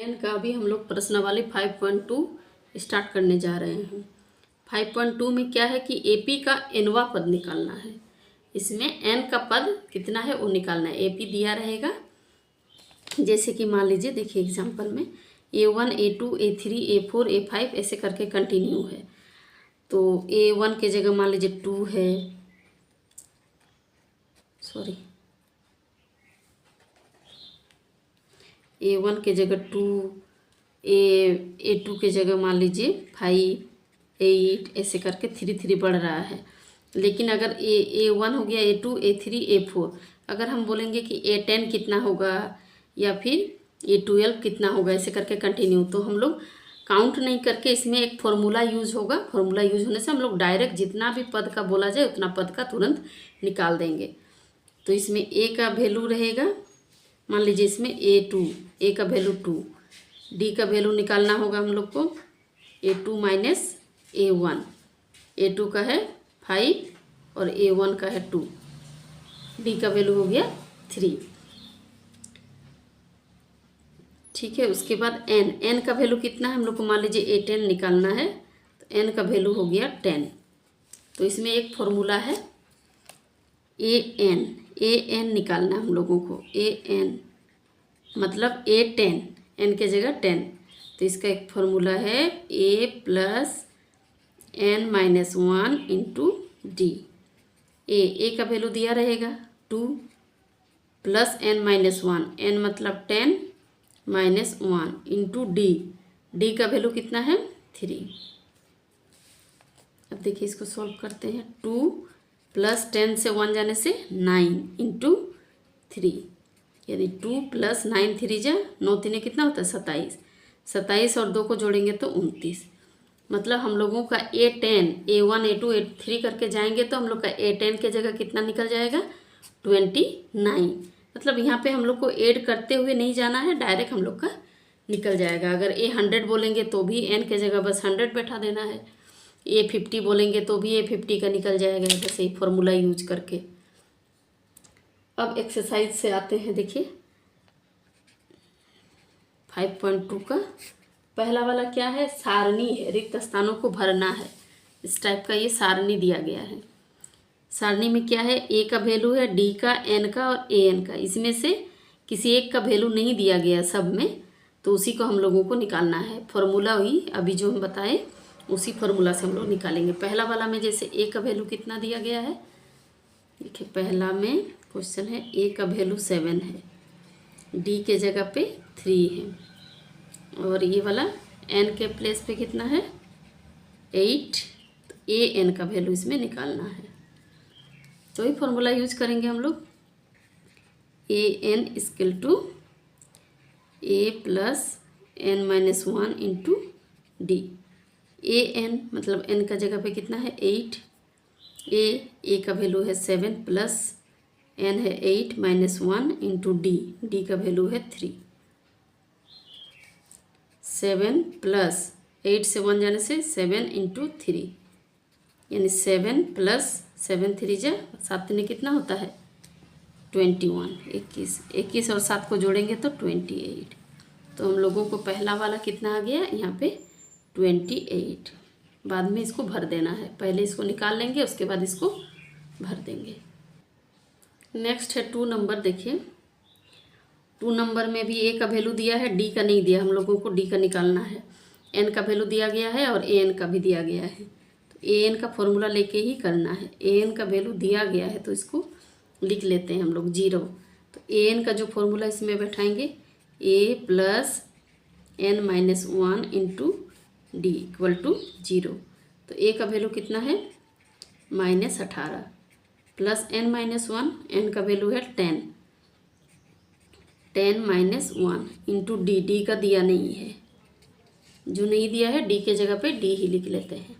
N का अभी हम लोग प्रश्नावली 5.2 स्टार्ट करने जा रहे हैं। 5.2 में क्या है कि एपी का एनवा पद निकालना है। इसमें एन का पद कितना है वो निकालना है। एपी दिया रहेगा, जैसे कि मान लीजिए, देखिए एग्जांपल में A1 A2 A3 A4 A5 ऐसे करके कंटिन्यू है। तो A1 के जगह मान लीजिए 2 है, सॉरी A1 के जगह 2, A2 के जगह मान लीजिए 5 8 ऐसे करके 3 बढ़ रहा है। लेकिन अगर A1 हो गया A2 A3 A4, अगर हम बोलेंगे कि A10 कितना होगा या फिर A12 कितना होगा ऐसे करके कंटिन्यू, तो हम लोग काउंट नहीं करके इसमें एक फॉर्मूला यूज होगा। फॉर्मूला यूज होने से हम लोग डायरेक्ट जितना भी पद का बोला जाए उतना पद का तुरंत निकाल देंगे। तो इसमें ए का वैल्यू रहेगा, मान लीजिए इसमें ए का वैल्यू 2, डी का वैल्यू निकालना होगा हम लोग को A2 माइनस A1। A2 का है 5 और A1 का है 2, डी का वैल्यू हो गया 3। ठीक है, उसके बाद एन का वैल्यू कितना है हम लोग को, मान लीजिए A10 निकालना है, तो एन का वैल्यू हो गया 10। तो इसमें एक फॉर्मूला है ए एन निकालना हम लोगों को। एन मतलब A10, एन के जगह 10, तो इसका एक फॉर्मूला है A plus n minus 1 into D. A का वैल्यू दिया रहेगा 2 प्लस n माइनस 1, n मतलब 10 माइनस 1 इंटू डी का वैल्यू कितना है 3। अब देखिए इसको सॉल्व करते हैं। 2 प्लस 10 से 1 जाने से 9 इंटू 3, यानी 2 प्लस 9 3 जा 9 3 कितना होता है 27। 27 और 2 को जोड़ेंगे तो 29। मतलब हम लोगों का A10 A1 A2 A3 करके जाएंगे तो हम लोग का A10 के जगह कितना निकल जाएगा 29। मतलब यहाँ पे हम लोग को ऐड करते हुए नहीं जाना है, डायरेक्ट हम लोग का निकल जाएगा। अगर A100 बोलेंगे तो भी n के जगह बस 100 बैठा देना है। A50 बोलेंगे तो भी A50 का निकल जाएगा, बस यही फॉर्मूला यूज करके। अब एक्सरसाइज से आते हैं। देखिए 5.2 का पहला वाला क्या है, सारणी है, रिक्त स्थानों को भरना है। इस टाइप का ये सारणी दिया गया है। सारणी में क्या है, ए का वैल्यू है, डी का, एन का और ए एन का। इसमें से किसी एक का वैल्यू नहीं दिया गया सब में, तो उसी को हम लोगों को निकालना है। फॉर्मूला हुई अभी जो हम बताए उसी फॉर्मूला से हम लोग निकालेंगे। पहला वाला में जैसे ए का वैल्यू कितना दिया गया है, देखिए पहला में क्वेश्चन है ए का वैल्यू 7 है, डी के जगह पे 3 है, और ये वाला एन के प्लेस पे कितना है 8। तो ए एन का वैल्यू इसमें निकालना है, तो ही फॉर्मूला यूज करेंगे हम लोग। A N equal to A plus N minus 1 into D. A N मतलब एन का जगह पे कितना है 8, ए का वैल्यू है 7 प्लस एन है 8 माइनस 1 इंटू डी का वैल्यू है 3। 7 प्लस 8 से 1 जाने से 7 इंटू 3, यानी 7 प्लस 7 3 जा 7 3 कितना होता है 21। 21 और 7 को जोड़ेंगे तो 28। तो हम लोगों को पहला वाला कितना आ गया यहाँ पे 28। बाद में इसको भर देना है, पहले इसको निकाल लेंगे उसके बाद इसको भर देंगे। नेक्स्ट है 2 नंबर। देखिए 2 नंबर में भी ए का वैल्यू दिया है, डी का नहीं दिया, हम लोगों को डी का निकालना है। एन का वैल्यू दिया गया है और ए एन का भी दिया गया है, तो ए एन का फॉर्मूला लेके ही करना है। ए एन का वैल्यू दिया गया है तो इसको लिख लेते हैं हम लोग 0। तो ए एन का जो फॉर्मूला इसमें बैठाएंगे A plus N minus 1 into D equal to 0। तो ए का वैल्यू कितना है -18 प्लस एन माइनस 1, एन का वैल्यू है 10 माइनस 1 इंटू डी का दिया नहीं है, जो नहीं दिया है डी के जगह पे डी ही लिख लेते हैं।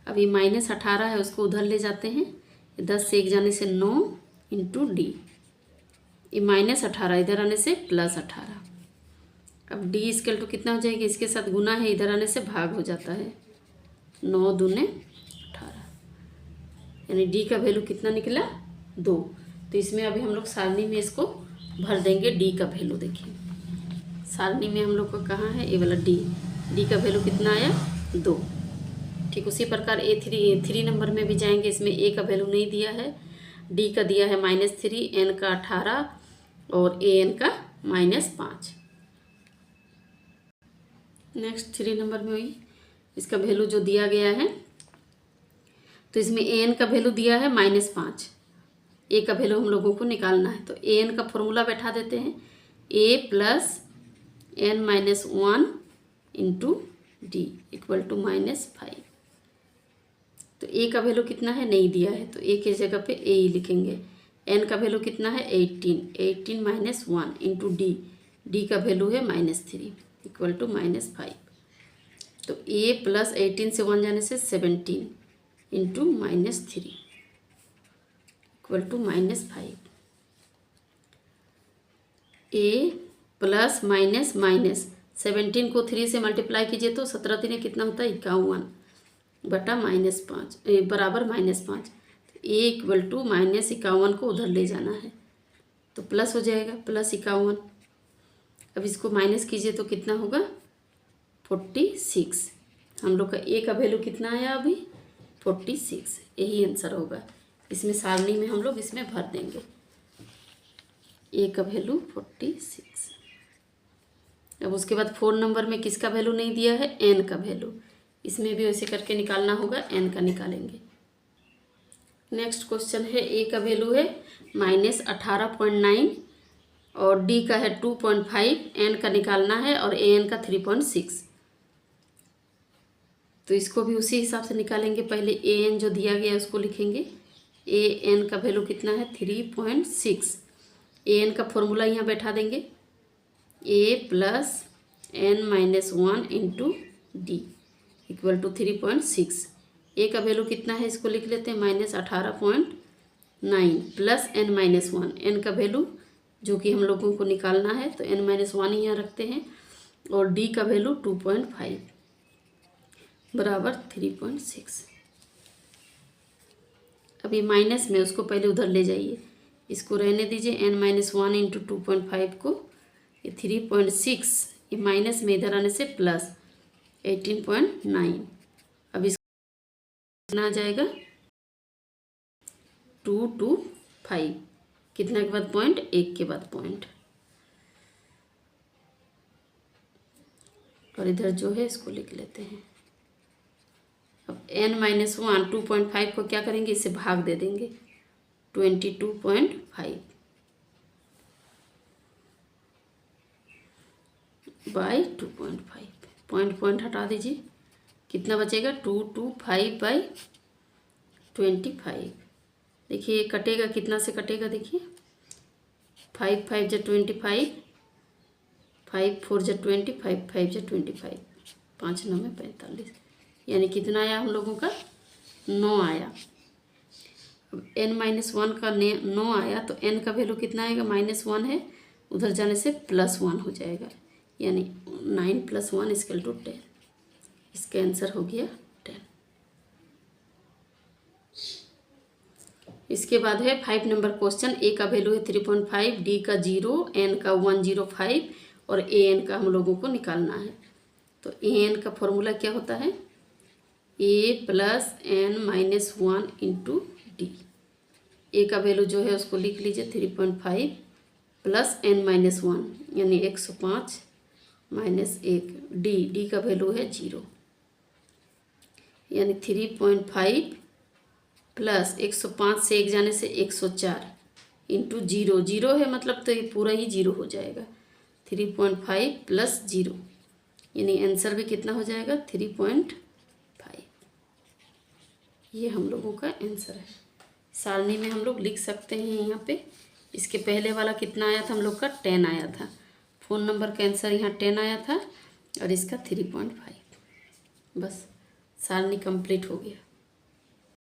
अब ये -18 है उसको उधर ले जाते हैं, 10 से 1 जाने से 9 इंटू डी, ये -18 इधर आने से +18। अब डी इक्वल टू कितना हो जाएगी, इसके साथ गुना है, इधर आने से भाग हो जाता है, 9 दूने 18, यानी डी का वैल्यू कितना निकला 2। तो इसमें अभी हम लोग सारणी में इसको भर देंगे डी का वैल्यू। देखिए सारणी में हम लोग का कहाँ है, ये वाला डी का वैल्यू कितना आया 2। ठीक उसी प्रकार थ्री नंबर में भी जाएंगे, इसमें ए का वैल्यू नहीं दिया है, डी का दिया है -3, एन का 18 और ए एन का -5। नेक्स्ट 3 नंबर में हुई इसका वैल्यू जो दिया गया है, तो इसमें ए एन का वैल्यू दिया है -5, ए का वैल्यू हम लोगों को निकालना है। तो ए एन का फॉर्मूला बैठा देते हैं, A plus n - 1 into D equal to -5। तो ए का वैल्यू कितना है नहीं दिया है, तो ए की जगह पे ए ही लिखेंगे। एन का वैल्यू कितना है 18 - 1 इंटू डी का वैल्यू है -3 इक्वल टू -5। तो ए प्लस 18 से 1 जाने से 17 into -3 equal to -5। A plus minus 17 को 3 से मल्टीप्लाई कीजिए तो 17 3 कितना होता है 51 बटा -5 बराबर -5। ए इक्वल टू -51 को उधर ले जाना है तो प्लस हो जाएगा +51। अब इसको माइनस कीजिए तो कितना होगा 46। हम लोग का ए का वैल्यू कितना आया अभी 46, यही आंसर होगा। इसमें सारणी में हम लोग इसमें भर देंगे ए का वैल्यू 46। अब उसके बाद 4 नंबर में किसका वैल्यू नहीं दिया है, एन का वैल्यू, इसमें भी वैसे करके निकालना होगा, एन का निकालेंगे। नेक्स्ट क्वेश्चन है ए का वैल्यू है -18.9 और डी का है 2.5, एन का निकालना है और ए एन का 3.6। तो इसको भी उसी हिसाब से निकालेंगे। पहले ए एन जो दिया गया है उसको लिखेंगे, ए एन का वैल्यू कितना है 3.6। ए एन का फॉर्मूला यहाँ बैठा देंगे, A plus n - 1 into D equal to 3.6। A का वैल्यू कितना है इसको लिख लेते हैं -18.9 प्लस n - 1, एन का वैल्यू जो कि हम लोगों को निकालना है तो n - 1 यहाँ रखते हैं और डी का वैल्यू 2.5 बराबर 3.6। अभी माइनस में उसको पहले उधर ले जाइए, इसको रहने दीजिए, n - 1 इंटू 2.5 को ये 3.6, ये माइनस में इधर आने से प्लस 18.9। अब इसको कितना आ जाएगा 2 2 5, कितना के बाद पॉइंट, 1 के बाद पॉइंट, और इधर जो है इसको लिख लेते हैं। अब n - 1 2.5 को क्या करेंगे, इसे भाग दे देंगे 22.5 बाई 2.5, पॉइंट हटा दीजिए, कितना बचेगा 225 बाई 25। देखिए कटेगा, कितना से कटेगा देखिए, 5 5 × 25, 5 4 × 20, 5 5 × 25, 5 9 में 45, यानी कितना आया हम लोगों का 9 आया। अब n - 1 का 9 आया तो n का वैल्यू कितना आएगा, -1 है, उधर जाने से +1 हो जाएगा, यानी 9 + 1 = 10। इसका आंसर हो गया 10। इसके बाद है 5 नंबर क्वेश्चन। ए का वैल्यू है 3.5, डी का 0, एन का 105 और ए एन का हम लोगों को निकालना है। तो ए एन का फॉर्मूला क्या होता है, ए plus n - 1 into D. A का वैल्यू जो है उसको लिख लीजिए 3.5 प्लस n - 1 यानी 105 माइनस 1, डी का वैल्यू है 0, यानी 3.5 प्लस 105 से 1 जाने से 104 इंटू 0 है, मतलब तो ये पूरा ही 0 हो जाएगा। 3.5 प्लस 0 यानी आंसर भी कितना हो जाएगा 3.5। ये हम लोगों का आंसर है। सारणी में हम लोग लिख सकते हैं यहाँ पे। इसके पहले वाला कितना आया था हम लोग का 10 आया था। 4 नंबर का आंसर यहाँ 10 आया था और इसका 3.5। बस सारणी कंप्लीट हो गया।